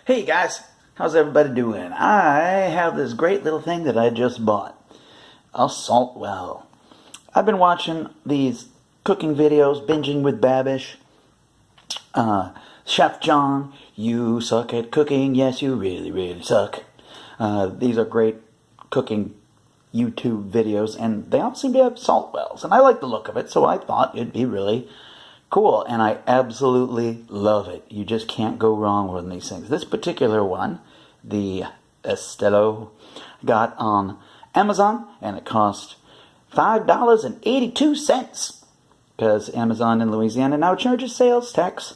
Hey guys, how's everybody doing? I have this great little thing that I just bought. A salt well. I've been watching these cooking videos, binging with Babish. Chef John, you suck at cooking. Yes, you really, really suck. These are great cooking YouTube videos, and they all seem to have salt wells. And I like the look of it, so I thought it'd be really cool, and I absolutely love it. You just can't go wrong with these things. This particular one, the Estelo, got on Amazon, and it cost $5.82 because Amazon in Louisiana now charges sales tax.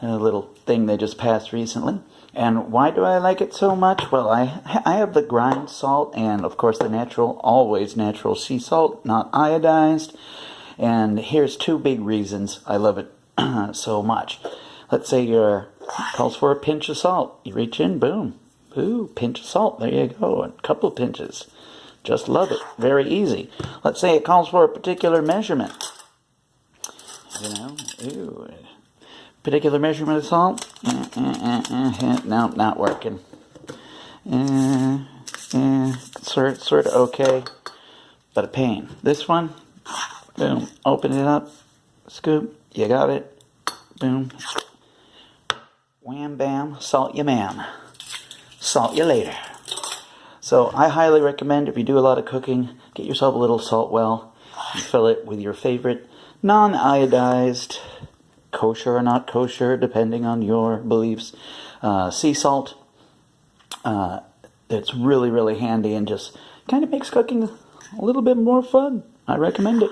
A little thing they just passed recently. And why do I like it so much? Well, I have the grind salt and, of course, the natural, always natural sea salt, not iodized. And here's two big reasons I love it so much. Let's say calls for a pinch of salt. You reach in, boom. Ooh, pinch of salt. There you go. A couple of pinches. Just love it. Very easy. Let's say it calls for a particular measurement. Ooh. Particular measurement of salt? No, not working. Sort of okay, but a pain. This one, boom, open it up, scoop, you got it, boom, wham bam, salt you ma'am, salt you later. So I highly recommend, if you do a lot of cooking, get yourself a little salt well and fill it with your favorite non-iodized, kosher or not kosher, depending on your beliefs, sea salt. It's really, really handy and just kind of makes cooking a little bit more fun. I recommend it.